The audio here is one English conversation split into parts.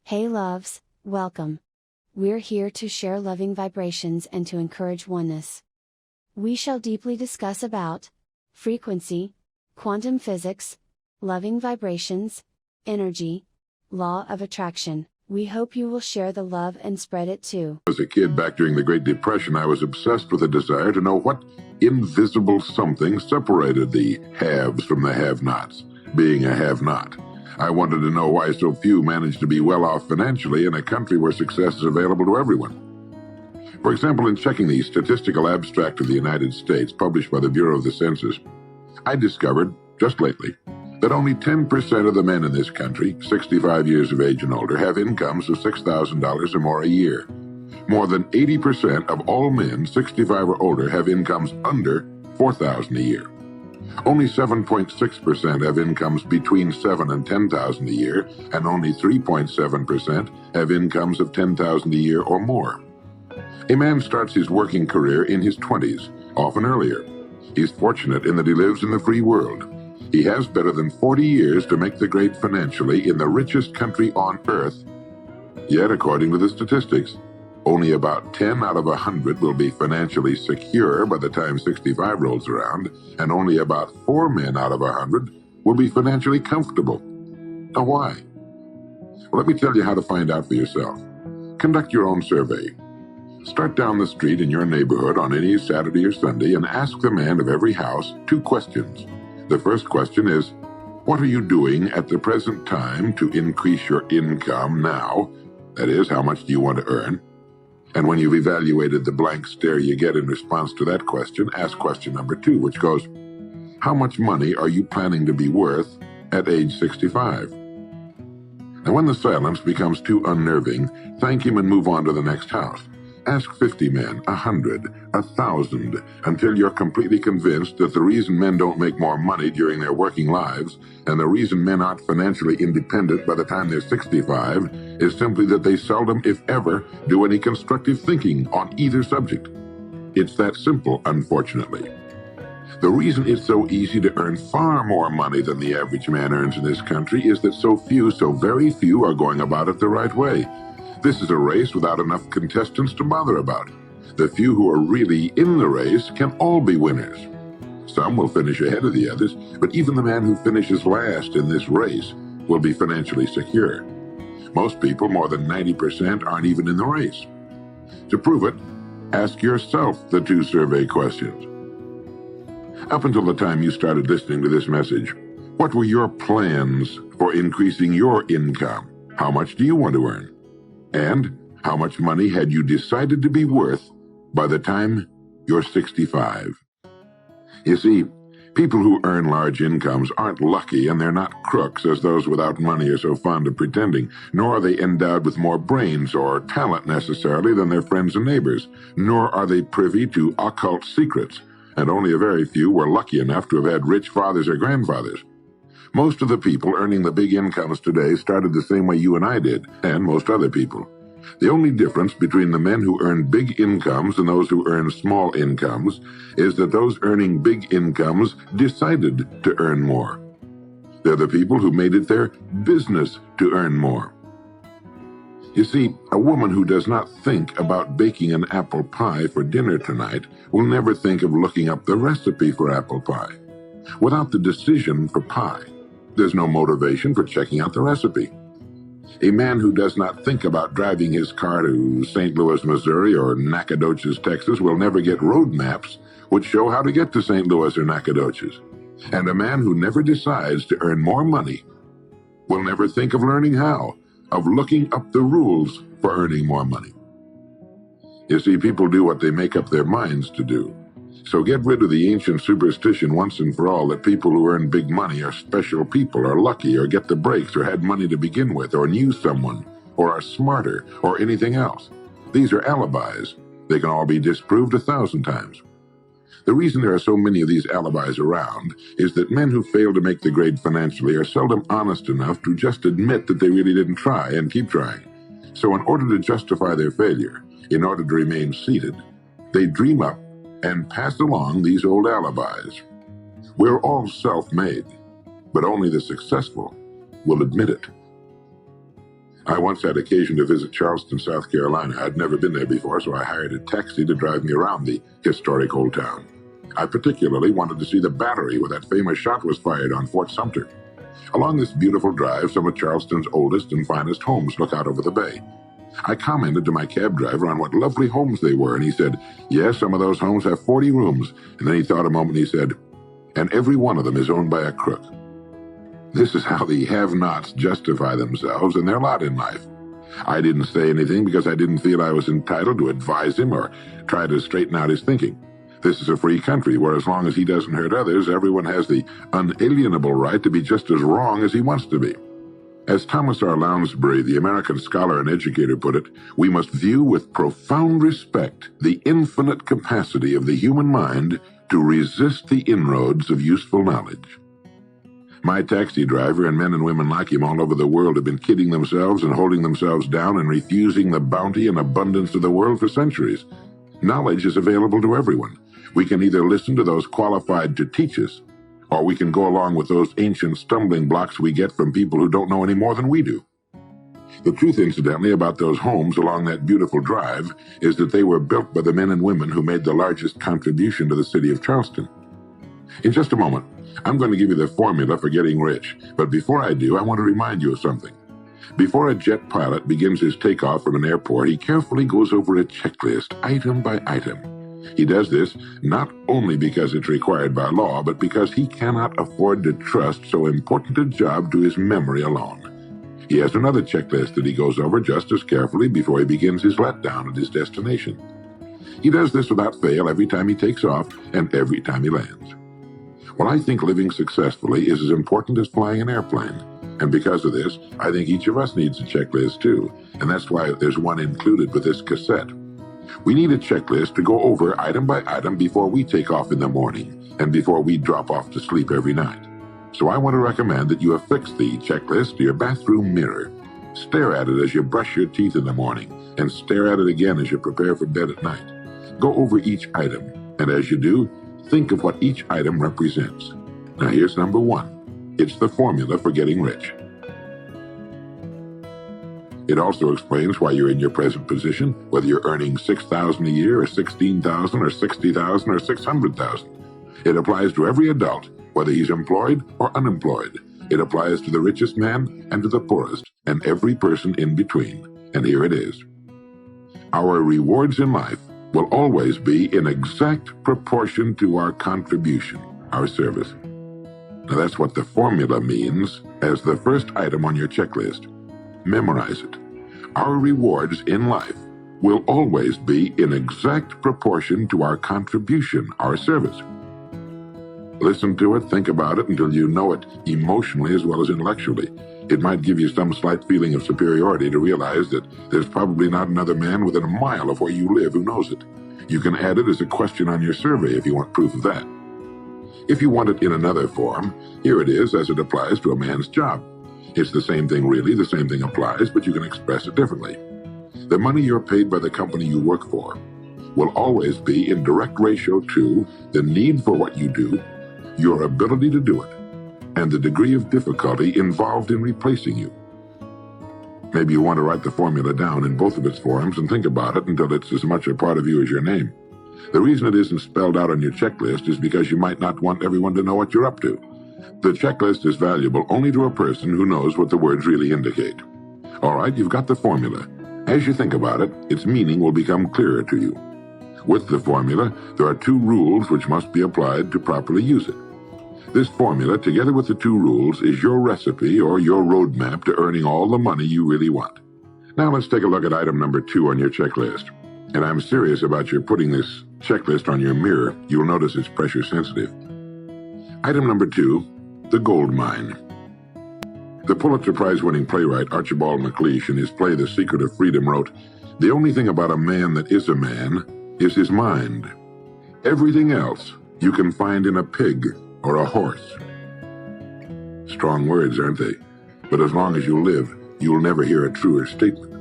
Hey loves, welcome. We're here to share loving vibrations and to encourage oneness. We shall deeply discuss about frequency, quantum physics, loving vibrations, energy, law of attraction. We hope you will share the love and spread it too. As a kid back during the Great Depression, I was obsessed with a desire to know what invisible something separated the haves from the have-nots, being a have-not. I wanted to know why so few managed to be well off financially in a country where success is available to everyone. For example, in checking the Statistical Abstract of the United States, published by the Bureau of the Census, I discovered, just lately, that only 10% of the men in this country, 65 years of age and older, have incomes of $6,000 or more a year. More than 80% of all men 65 or older have incomes under $4,000 a year. Only 7.6% have incomes between $7,000 and $10,000 a year, and only 3.7% have incomes of $10,000 a year or more. A man starts his working career in his 20s, often earlier. He's fortunate in that he lives in the free world. He has better than 40 years to make the grade financially in the richest country on earth. Yet, according to the statistics, only about 10 out of 100 will be financially secure by the time 65 rolls around, and only about 4 men out of 100 will be financially comfortable. Now, why? Well, let me tell you how to find out for yourself. Conduct your own survey. Start down the street in your neighborhood on any Saturday or Sunday and ask the man of every house 2 questions. The first question is, what are you doing at the present time to increase your income now? That is, how much do you want to earn? And when you've evaluated the blank stare you get in response to that question, ask question number 2, which goes, how much money are you planning to be worth at age 65? And when the silence becomes too unnerving, thank him and move on to the next house. Ask 50 men, 100, 1,000, until you're completely convinced that the reason men don't make more money during their working lives, and the reason men aren't financially independent by the time they're 65, is simply that they seldom, if ever, do any constructive thinking on either subject. It's that simple, unfortunately. The reason it's so easy to earn far more money than the average man earns in this country is that so very few, are going about it the right way. This is a race without enough contestants to bother about. The few who are really in the race can all be winners. Some will finish ahead of the others, but even the man who finishes last in this race will be financially secure. Most people, more than 90%, aren't even in the race. To prove it, ask yourself the 2 survey questions. Up until the time you started listening to this message, what were your plans for increasing your income? How much do you want to earn? And how much money had you decided to be worth by the time you're 65? You see, people who earn large incomes aren't lucky, and they're not crooks as those without money are so fond of pretending, nor are they endowed with more brains or talent necessarily than their friends and neighbors, nor are they privy to occult secrets, and only a very few were lucky enough to have had rich fathers or grandfathers. Most of the people earning the big incomes today started the same way you and I did, and most other people. The only difference between the men who earn big incomes and those who earn small incomes is that those earning big incomes decided to earn more. They're the people who made it their business to earn more. You see, a woman who does not think about baking an apple pie for dinner tonight will never think of looking up the recipe for apple pie. Without the decision for pie, there's no motivation for checking out the recipe. A man who does not think about driving his car to St. Louis, Missouri or Nacogdoches, Texas will never get road maps which show how to get to St. Louis or Nacogdoches. And a man who never decides to earn more money will never think of learning how, of looking up the rules for earning more money. You see, people do what they make up their minds to do. So get rid of the ancient superstition once and for all that people who earn big money are special people, or lucky, or get the breaks, or had money to begin with, or knew someone, or are smarter, or anything else. These are alibis. They can all be disproved 1,000 times. The reason there are so many of these alibis around is that men who fail to make the grade financially are seldom honest enough to just admit that they really didn't try and keep trying. So in order to justify their failure, in order to remain seated, they dream up and pass along these old alibis. We're all self-made, but only the successful will admit it. I once had occasion to visit Charleston, South Carolina. I'd never been there before, so I hired a taxi to drive me around the historic old town. I particularly wanted to see the battery where that famous shot was fired on Fort Sumter. Along this beautiful drive, some of Charleston's oldest and finest homes look out over the bay. I commented to my cab driver on what lovely homes they were, and he said, yes, some of those homes have 40 rooms. And then he thought a moment and he said, and every one of them is owned by a crook. This is how the have-nots justify themselves and their lot in life. I didn't say anything because I didn't feel I was entitled to advise him or try to straighten out his thinking. This is a free country where as long as he doesn't hurt others, everyone has the unalienable right to be just as wrong as he wants to be. As Thomas R. Lounsbury, the American scholar and educator, put it, we must view with profound respect the infinite capacity of the human mind to resist the inroads of useful knowledge. My taxi driver and men and women like him all over the world have been kidding themselves and holding themselves down and refusing the bounty and abundance of the world for centuries. Knowledge is available to everyone. We can either listen to those qualified to teach us, or we can go along with those ancient stumbling blocks we get from people who don't know any more than we do. The truth, incidentally, about those homes along that beautiful drive is that they were built by the men and women who made the largest contribution to the city of Charleston. In just a moment, I'm going to give you the formula for getting rich, but before I do, I want to remind you of something. Before a jet pilot begins his takeoff from an airport, he carefully goes over a checklist, item by item. He does this not only because it's required by law, but because he cannot afford to trust so important a job to his memory alone. He has another checklist that he goes over just as carefully before he begins his letdown at his destination. He does this without fail every time he takes off and every time he lands. Well, I think living successfully is as important as flying an airplane. And because of this, I think each of us needs a checklist too. And that's why there's one included with this cassette. We need a checklist to go over item by item before we take off in the morning and before we drop off to sleep every night. So I want to recommend that you affix the checklist to your bathroom mirror. Stare at it as you brush your teeth in the morning and stare at it again as you prepare for bed at night. Go over each item, and as you do, think of what each item represents. Now here's number one. It's the formula for getting rich. It also explains why you're in your present position, whether you're earning $6,000 a year or $16,000 or $60,000 or $600,000. It applies to every adult, whether he's employed or unemployed. It applies to the richest man and to the poorest, and every person in between. And here it is. Our rewards in life will always be in exact proportion to our contribution, our service. Now that's what the formula means as the first item on your checklist. Memorize it. Our rewards in life will always be in exact proportion to our contribution, our service. Listen to it, think about it until you know it emotionally as well as intellectually. It might give you some slight feeling of superiority to realize that there's probably not another man within a mile of where you live who knows it. You can add it as a question on your survey if you want proof of that. If you want it in another form, here it is as it applies to a man's job. It's the same thing really, the same thing applies, but you can express it differently. The money you're paid by the company you work for will always be in direct ratio to the need for what you do, your ability to do it, and the degree of difficulty involved in replacing you. Maybe you want to write the formula down in both of its forms and think about it until it's as much a part of you as your name. The reason it isn't spelled out on your checklist is because you might not want everyone to know what you're up to. The checklist is valuable only to a person who knows what the words really indicate. All right, you've got the formula. As you think about it, its meaning will become clearer to you. With the formula, there are two rules which must be applied to properly use it. This formula, together with the two rules, is your recipe or your roadmap to earning all the money you really want. Now let's take a look at item number 2 on your checklist. And I'm serious about your putting this checklist on your mirror. You'll notice it's pressure sensitive. Item number 2, the gold mine. The Pulitzer Prize-winning playwright Archibald MacLeish, in his play The Secret of Freedom, wrote, "The only thing about a man that is a man is his mind. Everything else you can find in a pig or a horse." Strong words, aren't they? But as long as you live, you'll never hear a truer statement.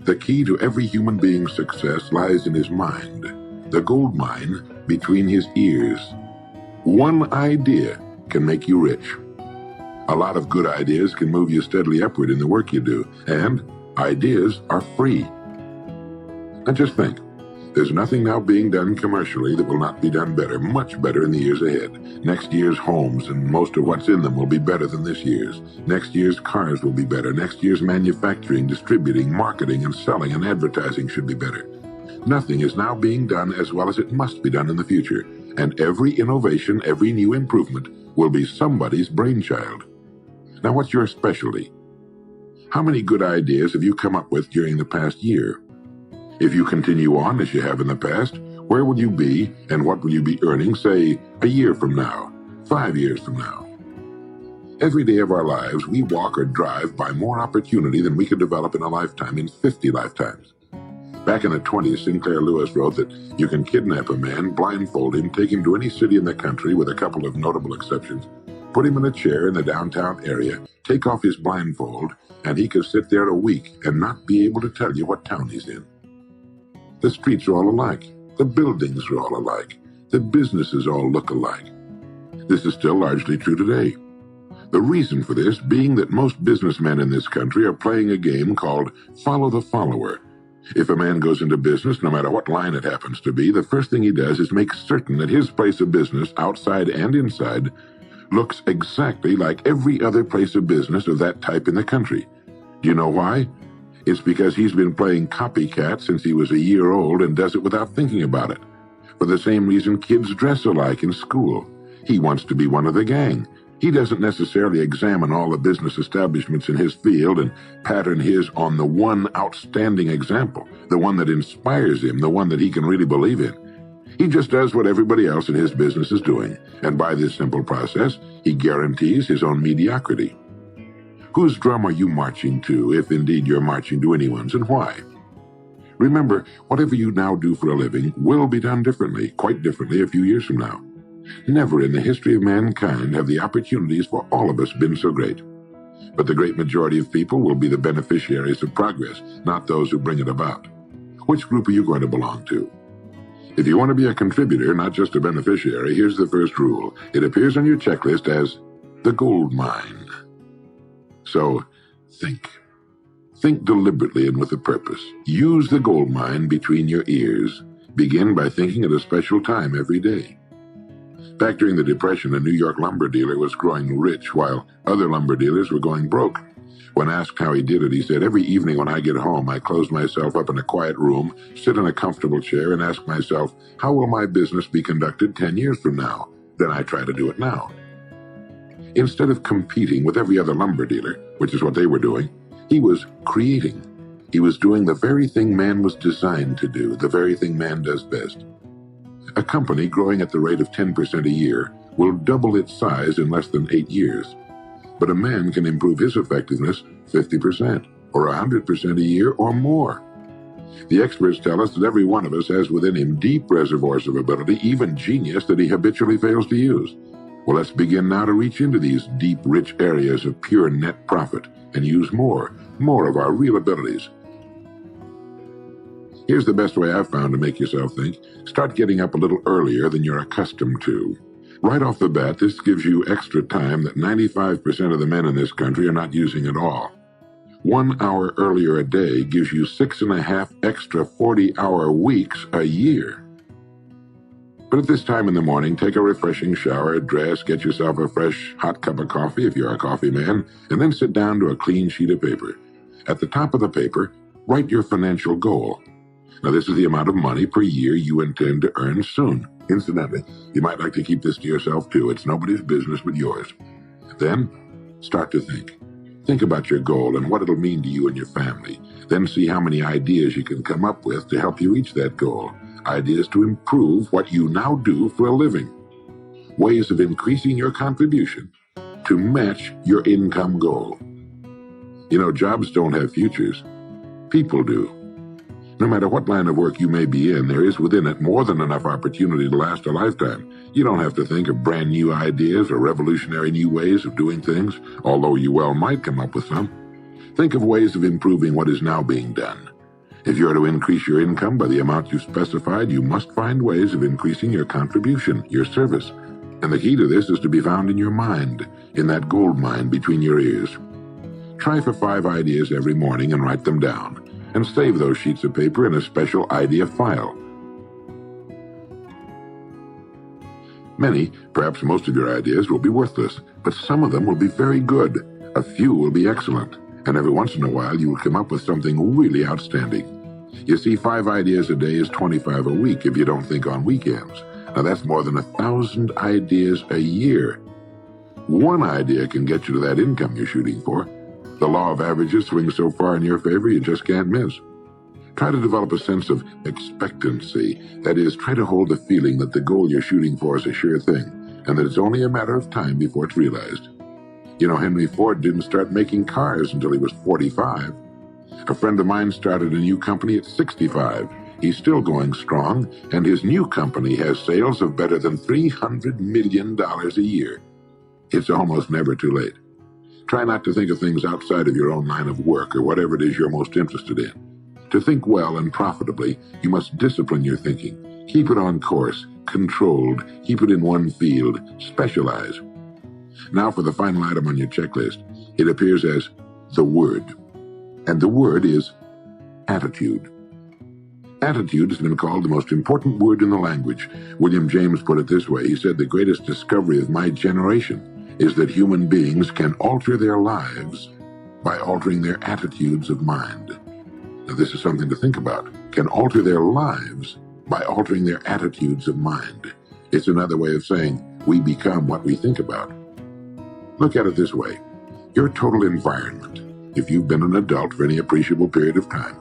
The key to every human being's success lies in his mind, the gold mine between his ears. One idea can make you rich. A lot of good ideas can move you steadily upward in the work you do, and ideas are free. And just think, there's nothing now being done commercially that will not be done better, much better in the years ahead. Next year's homes and most of what's in them will be better than this year's. Next year's cars will be better. Next year's manufacturing, distributing, marketing, and selling and advertising should be better. Nothing is now being done as well as it must be done in the future, and every innovation, every new improvement will be somebody's brainchild. Now, what's your specialty? How many good ideas have you come up with during the past year? If you continue on as you have in the past, where will you be and what will you be earning, say, a year from now, 5 years from now? Every day of our lives, we walk or drive by more opportunity than we could develop in a lifetime, in 50 lifetimes. Back in the 20s, Sinclair Lewis wrote that you can kidnap a man, blindfold him, take him to any city in the country with a couple of notable exceptions, put him in a chair in the downtown area, take off his blindfold, and he could sit there a week and not be able to tell you what town he's in. The streets are all alike. The buildings are all alike. The businesses all look alike. This is still largely true today. The reason for this being that most businessmen in this country are playing a game called follow the follower. If a man goes into business, no matter what line it happens to be, the first thing he does is make certain that his place of business, outside and inside, looks exactly like every other place of business of that type in the country. Do you know why? It's because he's been playing copycat since he was a year old and does it without thinking about it. For the same reason kids dress alike in school. He wants to be one of the gang. He doesn't necessarily examine all the business establishments in his field and pattern his on the one outstanding example, the one that inspires him, the one that he can really believe in. He just does what everybody else in his business is doing, and by this simple process, he guarantees his own mediocrity. Whose drum are you marching to, if indeed you're marching to anyone's, and why? Remember, whatever you now do for a living will be done differently, quite differently a few years from now. Never in the history of mankind have the opportunities for all of us been so great. But the great majority of people will be the beneficiaries of progress, not those who bring it about. Which group are you going to belong to? If you want to be a contributor, not just a beneficiary, here's the first rule. It appears on your checklist as the gold mine. So, think. Think deliberately and with a purpose. Use the gold mine between your ears. Begin by thinking at a special time every day. Back during the Depression, a New York lumber dealer was growing rich while other lumber dealers were going broke. When asked how he did it, he said, "Every evening when I get home, I close myself up in a quiet room, sit in a comfortable chair, and ask myself, how will my business be conducted 10 years from now? Then I try to do it now." Instead of competing with every other lumber dealer, which is what they were doing, he was creating. He was doing the very thing man was designed to do, the very thing man does best. A company growing at the rate of 10% a year will double its size in less than 8 years. But a man can improve his effectiveness 50% or 100% a year or more. The experts tell us that every one of us has within him deep reservoirs of ability, even genius, that he habitually fails to use. Well, let's begin now to reach into these deep, rich areas of pure net profit and use more of our real abilities. Here's the best way I've found to make yourself think. Start getting up a little earlier than you're accustomed to. Right off the bat, this gives you extra time that 95% of the men in this country are not using at all. 1 hour earlier a day gives you 6.5 extra 40-hour weeks a year. But at this time in the morning, take a refreshing shower, dress, get yourself a fresh hot cup of coffee if you're a coffee man, and then sit down to a clean sheet of paper. At the top of the paper, write your financial goal. Now, this is the amount of money per year you intend to earn soon. Incidentally, you might like to keep this to yourself too. It's nobody's business but yours. Then, start to think. Think about your goal and what it'll mean to you and your family. Then see how many ideas you can come up with to help you reach that goal. Ideas to improve what you now do for a living. Ways of increasing your contribution to match your income goal. You know, jobs don't have futures. People do. No matter what line of work you may be in, there is within it more than enough opportunity to last a lifetime. You don't have to think of brand new ideas or revolutionary new ways of doing things, although you well might come up with some. Think of ways of improving what is now being done. If you are to increase your income by the amount you specified, you must find ways of increasing your contribution, your service. And the key to this is to be found in your mind, in that gold mine between your ears. Try for 5 ideas every morning and write them down, and save those sheets of paper in a special idea file. Many, perhaps most of your ideas will be worthless, but some of them will be very good. A few will be excellent, and every once in a while you will come up with something really outstanding. You see, 5 ideas a day is 25 a week if you don't think on weekends. Now that's more than 1,000 ideas a year. One idea can get you to that income you're shooting for. The law of averages swings so far in your favor you just can't miss. Try to develop a sense of expectancy. That is, try to hold the feeling that the goal you're shooting for is a sure thing, and that it's only a matter of time before it's realized. You know, Henry Ford didn't start making cars until he was 45. A friend of mine started a new company at 65. He's still going strong, and his new company has sales of better than $300 million a year. It's almost never too late. Try not to think of things outside of your own line of work or whatever it is you're most interested in. To think well and profitably, you must discipline your thinking. Keep it on course, controlled, keep it in one field, specialize. Now for the final item on your checklist. It appears as the word. And the word is attitude. Attitude has been called the most important word in the language. William James put it this way. He said, "The greatest discovery of my generation is that human beings can alter their lives by altering their attitudes of mind." Now, this is something to think about. Can alter their lives by altering their attitudes of mind. It's another way of saying we become what we think about. Look at it this way. Your total environment, if you've been an adult for any appreciable period of time,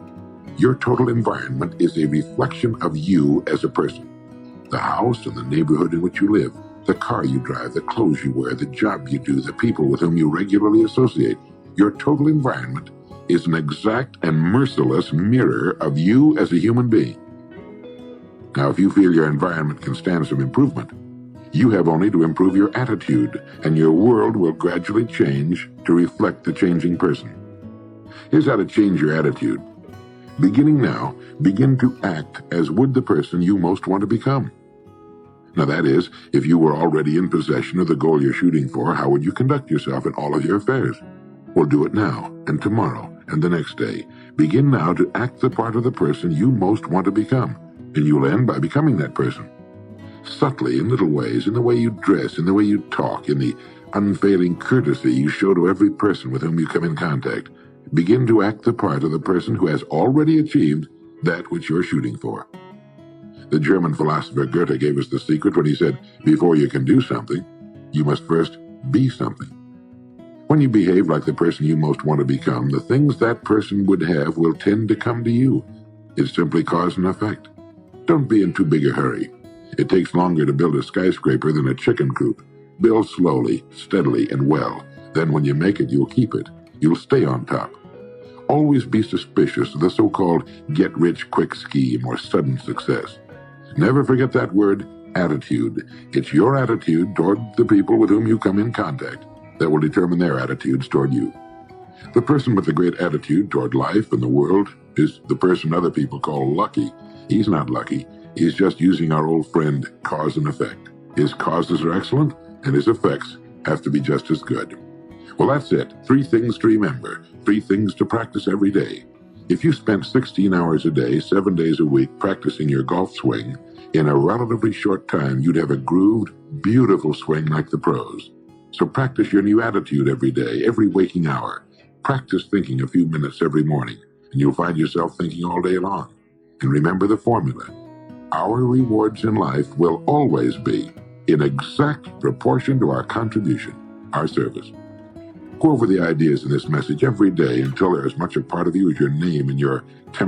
your total environment is a reflection of you as a person. The house and the neighborhood in which you live, the car you drive, the clothes you wear, the job you do, the people with whom you regularly associate. Your total environment is an exact and merciless mirror of you as a human being. Now, if you feel your environment can stand some improvement, you have only to improve your attitude, and your world will gradually change to reflect the changing person. Here's how to change your attitude. Beginning now, begin to act as would the person you most want to become. Now that is, if you were already in possession of the goal you're shooting for, how would you conduct yourself in all of your affairs? Well, do it now, and tomorrow, and the next day. Begin now to act the part of the person you most want to become, and you'll end by becoming that person. Subtly, in little ways, in the way you dress, in the way you talk, in the unfailing courtesy you show to every person with whom you come in contact, begin to act the part of the person who has already achieved that which you're shooting for. The German philosopher Goethe gave us the secret when he said, before you can do something, you must first be something. When you behave like the person you most want to become, the things that person would have will tend to come to you. It's simply cause and effect. Don't be in too big a hurry. It takes longer to build a skyscraper than a chicken coop. Build slowly, steadily, and well. Then when you make it, you'll keep it. You'll stay on top. Always be suspicious of the so-called get-rich-quick scheme or sudden success. Never forget that word, attitude. It's your attitude toward the people with whom you come in contact that will determine their attitudes toward you. The person with a great attitude toward life and the world is the person other people call lucky. He's not lucky. He's just using our old friend cause and effect. His causes are excellent, and his effects have to be just as good. Well, that's it. 3 things to remember. 3 things to practice every day. If you spent 16 hours a day, 7 days a week practicing your golf swing, in a relatively short time, you'd have a grooved, beautiful swing like the pros. So practice your new attitude every day, every waking hour. Practice thinking a few minutes every morning, and you'll find yourself thinking all day long. And remember the formula. Our rewards in life will always be in exact proportion to our contribution, our service. Go over the ideas in this message every day until they're as much a part of you as your name and your temperament.